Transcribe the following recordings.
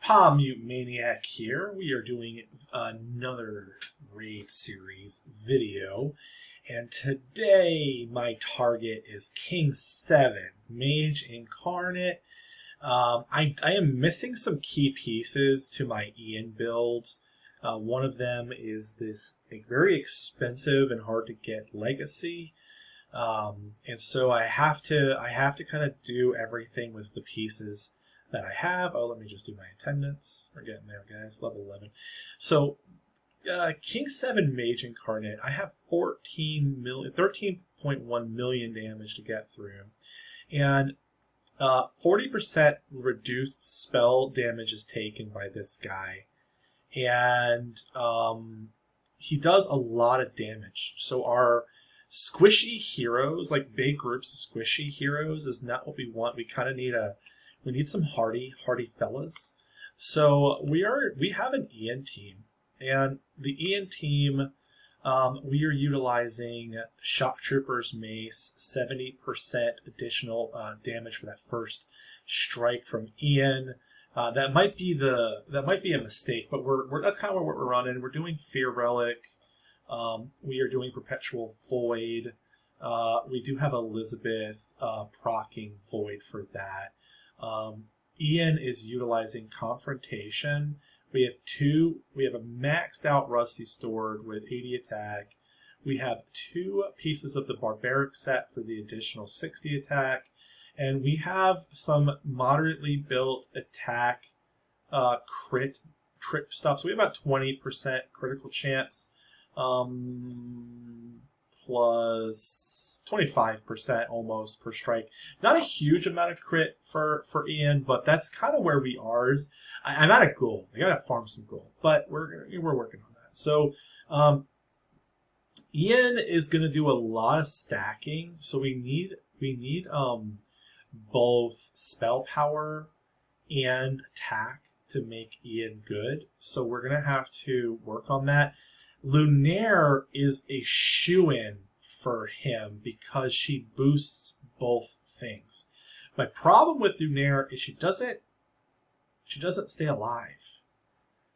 Mute Maniac here. We are doing another raid series video, and today my target is King 7, Mage Incarnate. I am missing some key pieces to my Ian build. One of them is this very expensive and hard to get legacy. And so I have to kind of do everything with the pieces that I have. Oh, let me just do my attendance. We're getting there, guys. Level 11. So, King 7 Mage Incarnate, I have 13.1 million damage to get through. And 40% reduced spell damage is taken by this guy. And he does a lot of damage. So our squishy heroes, like big groups of squishy heroes, is not what we want. We kind of need we need some hardy fellas. So we have an Ian team, and the Ian team, we are utilizing Shock Trooper's Mace, 70% additional damage for that first strike from Ian. That might be a mistake, but that's kind of what we're running. We're doing Fear Relic. We are doing Perpetual Void. We do have Elizabeth proccing Void for that. Ian is utilizing Confrontation. We have a maxed out Rusty Sword with 80 attack. We have 2 pieces of the Barbaric set for the additional 60 attack. And we have some moderately built attack crit trip stuff. So we have about 20% critical chance. Plus 25% almost per strike. Not a huge amount of crit for Ian, but that's kind of where we are. I'm out of gold. I gotta farm some gold, but we're working on that. So Ian is gonna do a lot of stacking. So we need both spell power and attack to make Ian good. So we're gonna have to work on that. Lunaire is a shoo-in for him because she boosts both things. My problem with Lunaire is she doesn't stay alive.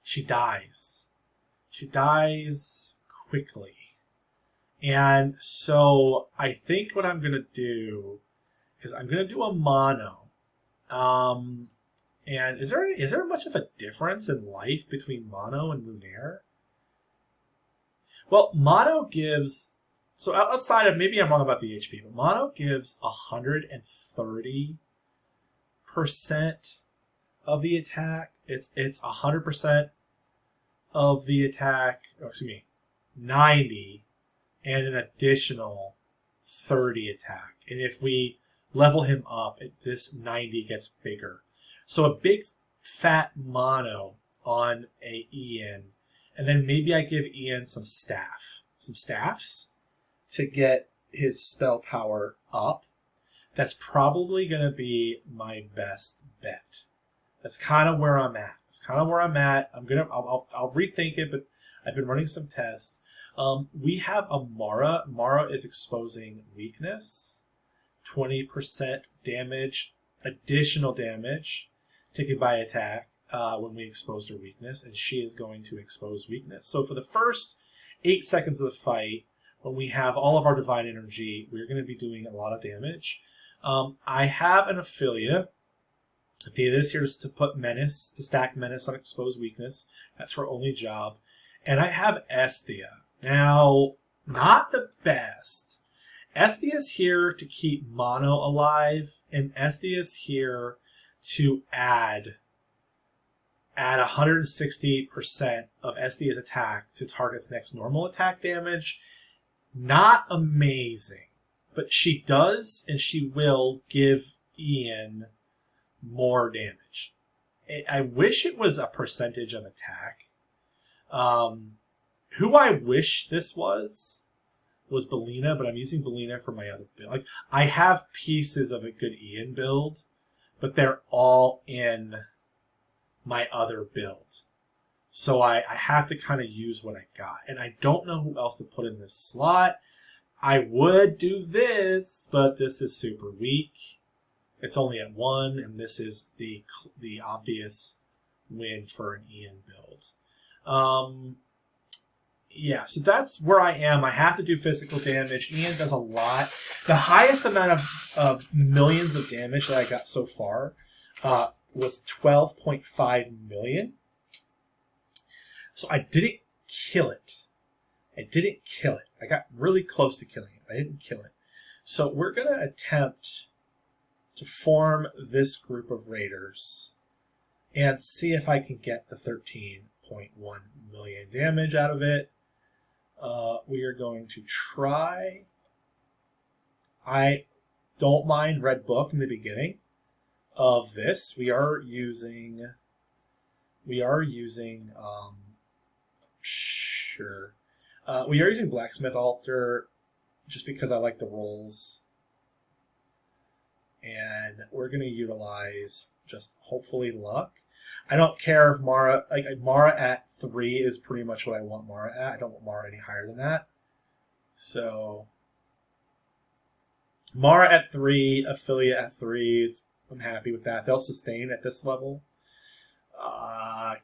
She dies. She dies quickly. And so I think what I'm gonna do is I'm gonna do a mono. And is there much of a difference in life between mono and Lunaire? Well, mono gives, so outside of, maybe I'm wrong about the HP, but mono gives 130% of the attack. It's 100% of the attack, 90, and an additional 30 attack. And if we level him up, this 90 gets bigger. So a big fat mono on a Ian. And then maybe I give Ian some staffs to get his spell power up. That's probably going to be my best bet. That's kind of where I'm at. I'll rethink it, but I've been running some tests. We have a Mara. Mara is exposing weakness, 20% damage, additional damage taken by attack. When we exposed her weakness, and she is going to expose weakness. So for the first 8 seconds of the fight, when we have all of our divine energy, we're going to be doing a lot of damage. I have an Ophelia. Ophelia is here to put menace, to stack menace on exposed weakness. That's her only job. And I have Esthia. Now, not the best. Esthia is here to keep mono alive, and Esthia is here to add 160% of Esthia's attack to target's next normal attack damage. Not amazing, but she does and she will give Ian more damage. I wish it was a percentage of attack. Who I wish this was Belina, but I'm using Belina for my other build. Like, I have pieces of a good Ian build, but they're all in my other build. So I have to kind of use what I got. And I don't know who else to put in this slot. I would do this, but this is super weak. It's only at 1, and this is the obvious win for an Ian build. Yeah, so that's where I am. I have to do physical damage. Ian does a lot. The highest amount of millions of damage that I got so far was 12.5 million. So I didn't kill it. I got really close to killing it. I didn't kill it. So we're going to attempt to form this group of raiders and see if I can get the 13.1 million damage out of it. We are going to try. I don't mind Red Book in the beginning of this. We are using sure. We are using Blacksmith Altar just because I like the rolls. And we're going to utilize just hopefully luck. I don't care if Mara at 3 is pretty much what I want Mara at. I don't want Mara any higher than that. So Mara at 3, Affiliate at 3. I'm happy with that. They'll sustain at this level.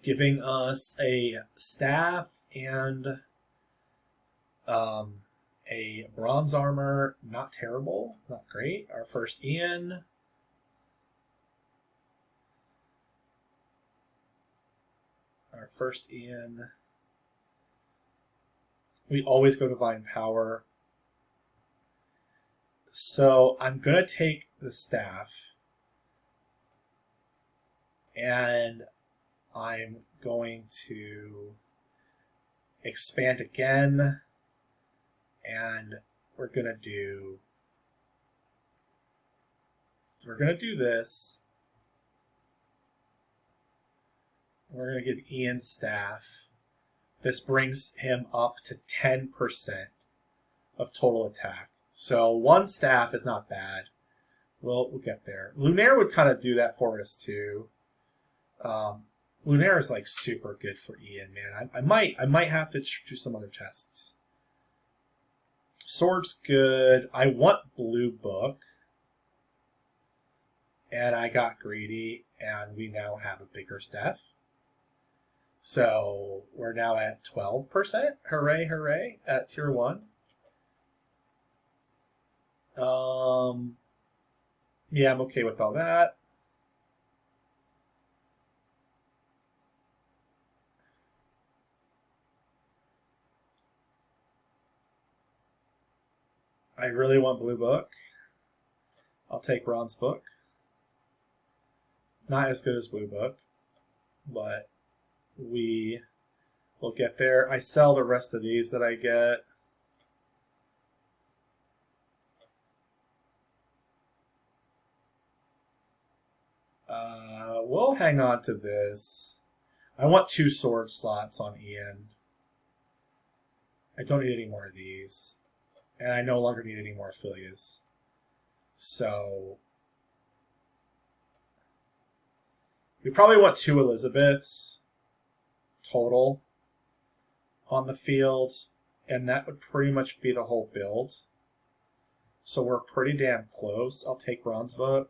Giving us a staff and a bronze armor. Not terrible. Not great. Our first Ian. We always go Divine Power. So I'm going to take the staff. And I'm going to expand again. And we're going to do this. We're going to give Ian staff. This brings him up to 10% of total attack. So one staff is not bad. We'll get there. Lunaire would kind of do that for us too. Lunaire is like super good for Ian, man. I might have to do some other tests. Sword's good. I want Blue Book. And I got greedy, and we now have a bigger staff. So we're now at 12%. Hooray, hooray, at tier 1. Yeah, I'm okay with all that. I really want Blue Book. I'll take Bronze Book. Not as good as Blue Book, but we will get there. I sell the rest of these that I get. We'll hang on to this. I want 2 sword slots on Ian. I don't need any more of these. And I no longer need any more affiliates. So we probably want 2 Elizabeths total on the field, and that would pretty much be the whole build. So we're pretty damn close. I'll take Bronze Book.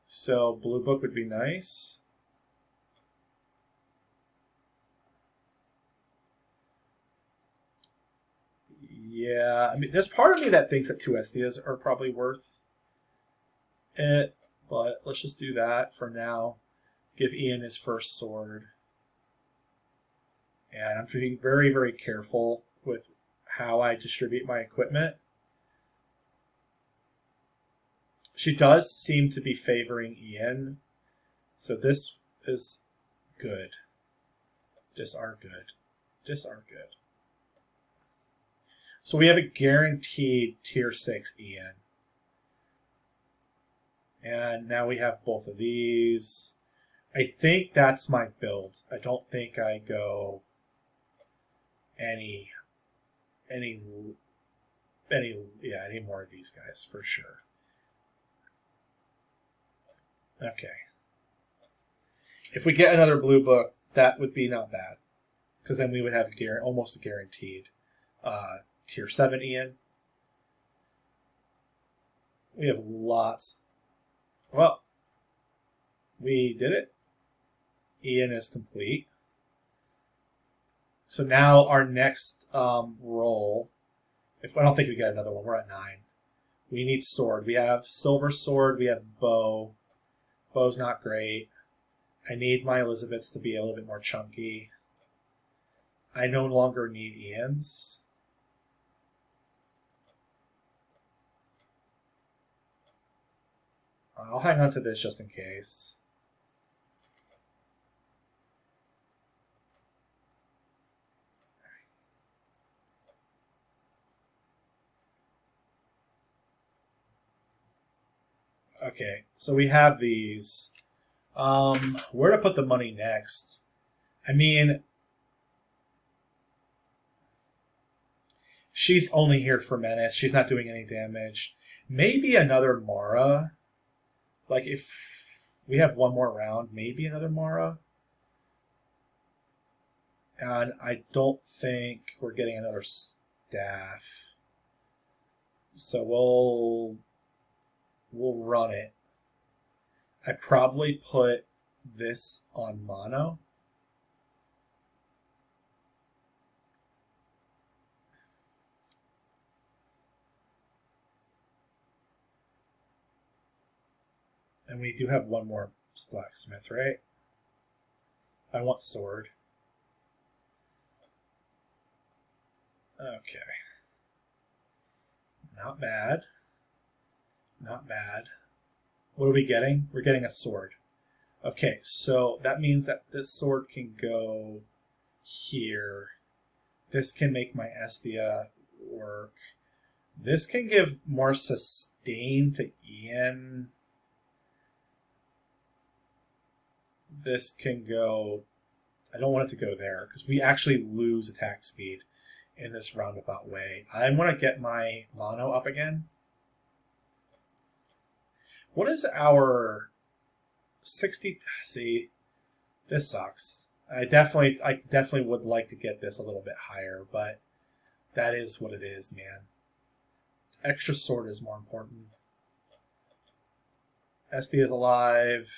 So Blue Book would be nice. Yeah, I mean, there's part of me that thinks that 2 Estias are probably worth it, but let's just do that for now. Give Ian his first sword. And I'm being very, very careful with how I distribute my equipment. She does seem to be favoring Ian, so this is good. This are good. So we have a guaranteed tier 6 Ian. And now we have both of these. I think that's my build. I don't think I go any more of these guys for sure. Okay. If we get another Blue Book, that would be not bad, because then we would have almost a guaranteed tier 7 Ian. We have lots. Well, We did it. Ian is complete. So now our next roll, if I don't think we get another one, we're at 9. We need sword. We have silver sword. We have bow. Bow's not great. I need my Elizabeths to be a little bit more chunky. I no longer need Ian's. I'll hang on to this just in case. Okay, so we have these. Where to put the money next? I mean, she's only here for menace. She's not doing any damage. Maybe another Mara. Like, if we have one more round, maybe another Mara. And I don't think we're getting another staff. So we'll run it. I probably put this on mono. And we do have one more blacksmith, right? I want sword. Okay. Not bad. Not bad. What are we getting? We're getting a sword. Okay, so that means that this sword can go here. This can make my Estia work. This can give more sustain to Ian. This can go... I don't want it to go there, because we actually lose attack speed in this roundabout way. I want to get my mono up again. What is our 60? See, this sucks. I definitely would like to get this a little bit higher, but that is what it is, man. Extra sword is more important. SD is alive.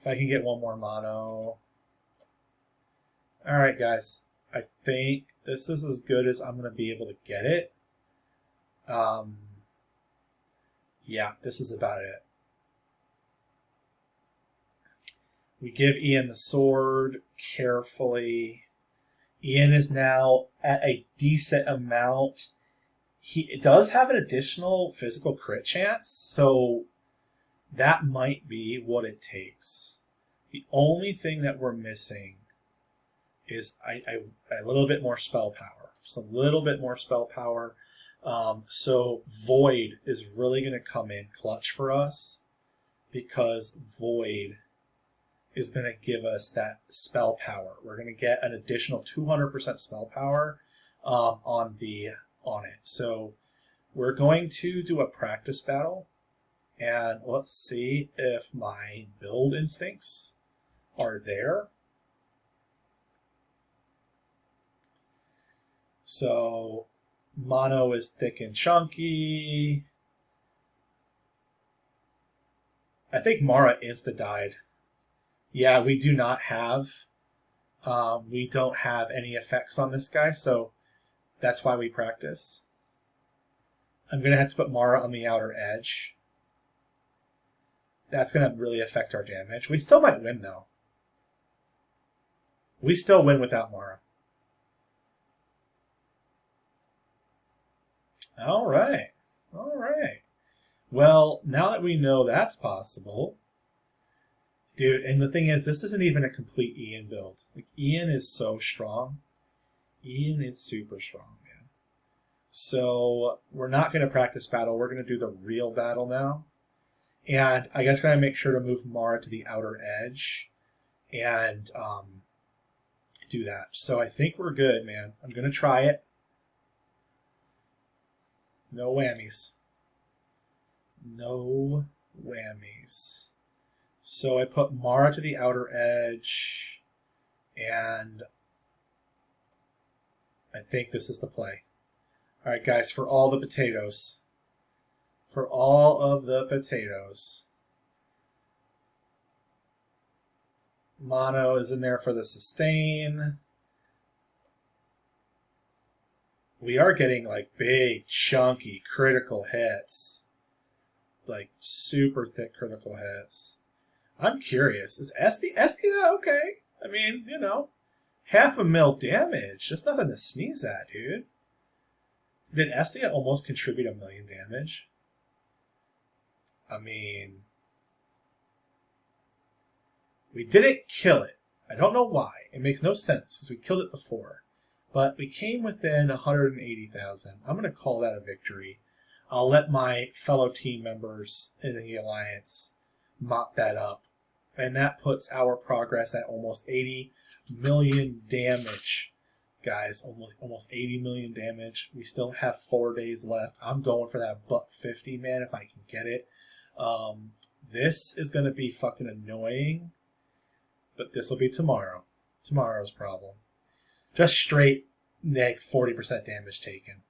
If I can get one more mono. Alright, guys. I think this is as good as I'm going to be able to get it. Yeah, this is about it. We give Ian the sword carefully. Ian is now at a decent amount. He does have an additional physical crit chance, so that might be what it takes. The only thing that we're missing is a little bit more spell power. Just a little bit more spell power. So Void is really going to come in clutch for us, because Void is going to give us that spell power. We're going to get an additional 200% spell power on it. So we're going to do a practice battle, and let's see if my build instincts are there. So mono is thick and chunky. I think Mara insta-died. Yeah, we do not have, we don't have any effects on this guy, so that's why we practice. I'm going to have to put Mara on the outer edge. That's going to really affect our damage. We still might win, though. We still win without Mara. All right. All right. Well, now that we know that's possible... Dude, and the thing is, this isn't even a complete Ian build. Like, Ian is so strong. Ian is super strong, man. So, we're not going to practice battle. We're going to do the real battle now. And I guess I'm going to make sure to move Mara to the outer edge and do that. So I think we're good, man. I'm going to try it. No whammies. No whammies. So I put Mara to the outer edge, and I think this is the play. All right, guys, for all the potatoes. For all of the potatoes. Mono is in there for the sustain. We are getting like big, chunky, critical hits. Like super thick critical hits. I'm curious. Is Estia okay? I mean, you know, 500,000 damage. That's nothing to sneeze at, dude. Did Estia almost contribute 1,000,000 damage? I mean, we didn't kill it. I don't know why. It makes no sense because we killed it before. But we came within 180,000. I'm going to call that a victory. I'll let my fellow team members in the Alliance mop that up. And that puts our progress at almost 80 million damage. Guys, almost 80 million damage. We still have 4 days left. I'm going for that $150, man, if I can get it. This is going to be fucking annoying. But this will be tomorrow. Tomorrow's problem. Just straight neg 40% damage taken.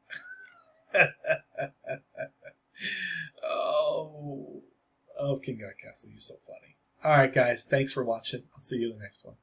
Oh, King God Castle, you're so funny. All right, guys, thanks for watching. I'll see you in the next one.